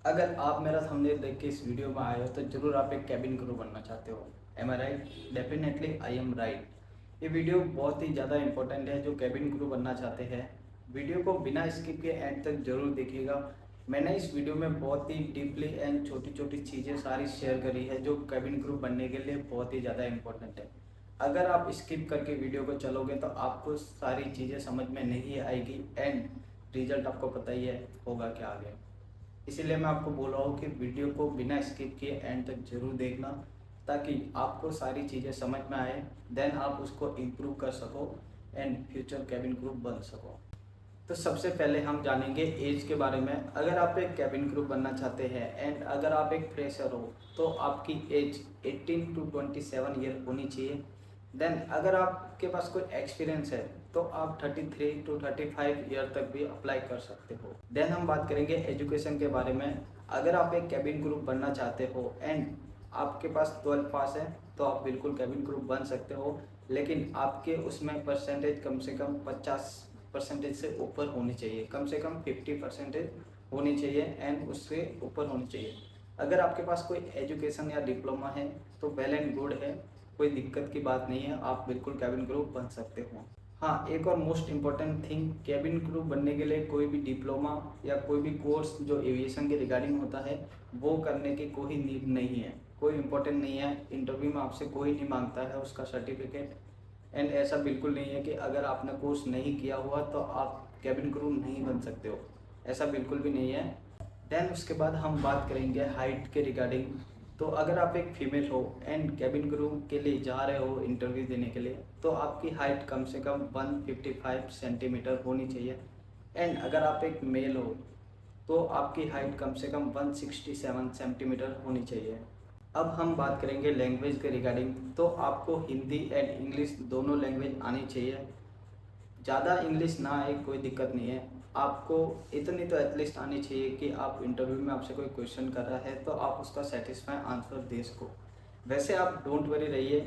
अगर आप मेरा थंबनेल देख के इस वीडियो में आए हो तो ज़रूर आप एक कैबिन क्रू बनना चाहते हो। Am I right? Definitely I am right. ये वीडियो बहुत ही ज़्यादा इंपॉर्टेंट है जो कैबिन क्रू बनना चाहते हैं। वीडियो को बिना स्किप के एंड तक ज़रूर देखिएगा। मैंने इस वीडियो में बहुत ही डीपली एंड छोटी छोटी चीज़ें सारी शेयर करी है जो कैबिन क्रू बनने के लिए बहुत ही ज़्यादा इंपॉर्टेंट है। अगर आप स्किप करके वीडियो को चलोगे तो आपको सारी चीज़ें समझ में नहीं आएगी एंड रिजल्ट आपको पता ही है होगा क्या आगे। इसीलिए मैं आपको बोल रहा हूँ कि वीडियो को बिना स्किप किए एंड तक जरूर देखना, ताकि आपको सारी चीज़ें समझ में आए, देन आप उसको इम्प्रूव कर सको एंड फ्यूचर कैबिन क्रू बन सको। तो सबसे पहले हम जानेंगे एज के बारे में। अगर आप एक कैबिन क्रू बनना चाहते हैं एंड अगर आप एक फ्रेशर हो तो आपकी एज 18 टू 27 ईयर होनी चाहिए। देन अगर आपके पास कोई एक्सपीरियंस है तो आप 33 टू 35 ईयर तक भी अप्लाई कर सकते हो। देन हम बात करेंगे एजुकेशन के बारे में। अगर आप एक कैबिन क्रू बनना चाहते हो एंड आपके पास 12 पास है तो आप बिल्कुल कैबिन क्रू बन सकते हो, लेकिन आपके उसमें परसेंटेज कम से कम 50% से ऊपर होनी चाहिए, कम से कम 50% होनी चाहिए एंड उससे ऊपर होनी चाहिए। अगर आपके पास कोई एजुकेशन या डिप्लोमा है तो वेल एंड गुड है, कोई दिक्कत की बात नहीं है, आप बिल्कुल कैबिन क्रू बन सकते हो। हाँ, एक और most important thing, cabin crew बनने के लिए कोई भी डिप्लोमा या कोई भी कोर्स जो एविएशन के रिगार्डिंग होता है वो करने की कोई नीड नहीं है, कोई इम्पोर्टेंट नहीं है। इंटरव्यू में आपसे कोई नहीं मांगता है उसका सर्टिफिकेट एंड ऐसा बिल्कुल नहीं है कि अगर आपने कोर्स नहीं किया हुआ तो आप कैबिन क्रू नहीं बन सकते हो, ऐसा बिल्कुल भी नहीं है। देन उसके बाद हम बात करेंगे हाइट के रिगार्डिंग। तो अगर आप एक फीमेल हो एंड कैबिन क्रू के लिए जा रहे हो इंटरव्यू देने के लिए तो आपकी हाइट कम से कम 155 सेंटीमीटर होनी चाहिए एंड अगर आप एक मेल हो तो आपकी हाइट कम से कम 167 सेंटीमीटर होनी चाहिए। अब हम बात करेंगे लैंग्वेज के रिगार्डिंग। तो आपको हिंदी एंड इंग्लिश दोनों लैंग्वेज आनी चाहिए। ज़्यादा इंग्लिश ना आए कोई दिक्कत नहीं है, आपको इतनी तो एटलीस्ट आनी चाहिए कि आप इंटरव्यू में आपसे कोई क्वेश्चन कर रहा है तो आप उसका सेटिस्फाई आंसर दे सको। वैसे आप डोंट वरी रहिए,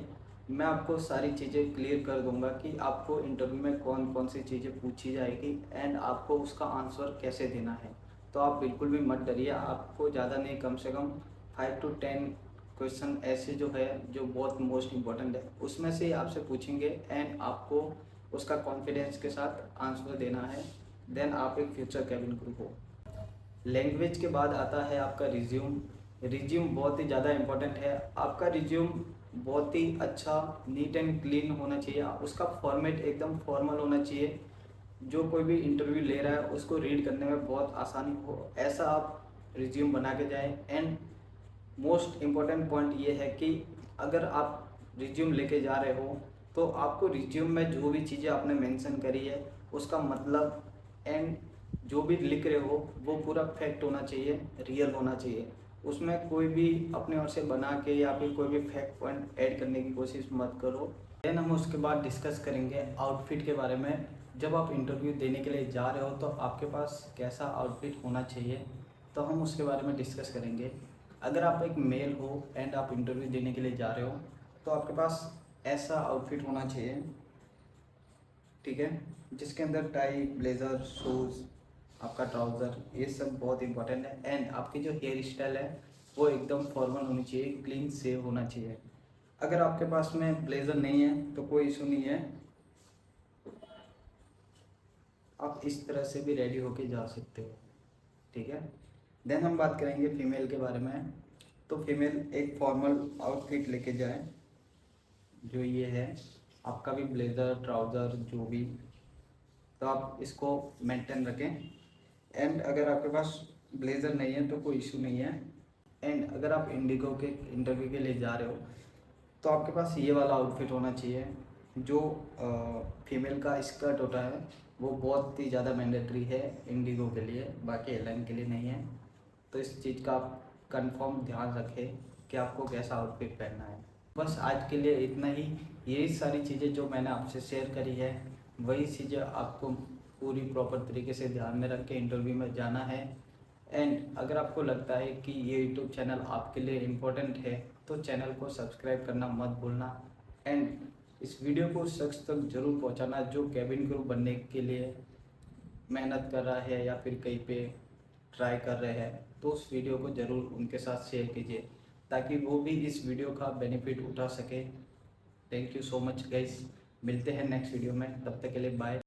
मैं आपको सारी चीज़ें क्लियर कर दूंगा कि आपको इंटरव्यू में कौन कौन सी चीज़ें पूछी जाएगी एंड आपको उसका आंसर कैसे देना है। तो आप बिल्कुल भी मत डरिए, आपको ज़्यादा नहीं, कम से कम 5 to 10 क्वेश्चन ऐसे जो है जो बहुत मोस्ट इम्पॉर्टेंट है उसमें से ही आपसे पूछेंगे एंड आपको उसका कॉन्फिडेंस के साथ आंसर देना है। देन आप एक फ्यूचर कैबिन क्रू हो। लैंग्वेज के बाद आता है आपका रिज्यूम। रिज्यूम बहुत ही ज़्यादा इम्पोर्टेंट है। आपका रिज्यूम बहुत ही अच्छा, नीट एंड क्लीन होना चाहिए, उसका फॉर्मेट एकदम फॉर्मल होना चाहिए, जो कोई भी इंटरव्यू ले रहा है उसको रीड करने में बहुत आसानी हो, ऐसा आप रिज्यूम बना के जाएं। एंड मोस्ट इम्पॉर्टेंट पॉइंट ये है कि अगर आप रिज्यूम लेके जा रहे हो तो आपको रिज्यूम में जो भी चीज़ें आपने मेंशन करी है उसका मतलब एंड जो भी लिख रहे हो वो पूरा फैक्ट होना चाहिए, रियल होना चाहिए। उसमें कोई भी अपने ओर से बना के या फिर कोई भी फैक्ट पॉइंट ऐड करने की कोशिश मत करो। देन हम उसके बाद डिस्कस करेंगे आउटफिट के बारे में। जब आप इंटरव्यू देने के लिए जा रहे हो तो आपके पास कैसा आउटफिट होना चाहिए, तो हम उसके बारे में डिस्कस करेंगे। अगर आप एक मेल हो एंड आप इंटरव्यू देने के लिए जा रहे हो तो आपके पास ऐसा आउटफिट होना चाहिए, ठीक है, जिसके अंदर टाई, ब्लेज़र, शूज़, आपका ट्राउज़र, ये सब बहुत इंपॉर्टेंट है। एंड आपकी जो हेयर स्टाइल है वो एकदम फॉर्मल होनी चाहिए, क्लीन सेव होना चाहिए। अगर आपके पास में ब्लेज़र नहीं है तो कोई इशू नहीं है, आप इस तरह से भी रेडी होके जा सकते हो, ठीक है। देन हम बात करेंगे फीमेल के बारे में। तो फीमेल एक फॉर्मल आउटफिट लेके जाए, जो ये है, आपका भी ब्लेज़र, ट्राउज़र जो भी, तो आप इसको मेंटेन रखें। एंड अगर आपके पास ब्लेज़र नहीं है तो कोई इशू नहीं है। एंड अगर आप इंडिगो के इंटरव्यू के लिए जा रहे हो तो आपके पास ये वाला आउटफिट होना चाहिए, जो फीमेल का स्कर्ट होता है वो बहुत ही ज़्यादा मैंडेटरी है इंडिगो के लिए, बाकी एयरलाइन के लिए नहीं है। तो इस चीज़ का आप कंफर्म ध्यान रखें कि आपको कैसा आउटफिट पहनना है। बस आज के लिए इतना ही। यही सारी चीज़ें जो मैंने आपसे शेयर करी है वही चीज़ें आपको पूरी प्रॉपर तरीके से ध्यान में रख के इंटरव्यू में जाना है। एंड अगर आपको लगता है कि ये यूट्यूब चैनल आपके लिए इम्पोर्टेंट है तो चैनल को सब्सक्राइब करना मत भूलना। एंड इस वीडियो को उस शख्स तक ज़रूर पहुंचाना जो कैबिन क्रू बनने के लिए मेहनत कर रहा है या फिर कहीं पे ट्राई कर रहे हैं तो उस वीडियो को ज़रूर उनके साथ शेयर कीजिए ताकि वो भी इस वीडियो का बेनिफिट उठा सके। Thank you so much guys, मिलते हैं नेक्स्ट वीडियो में, तब तक के लिए बाय।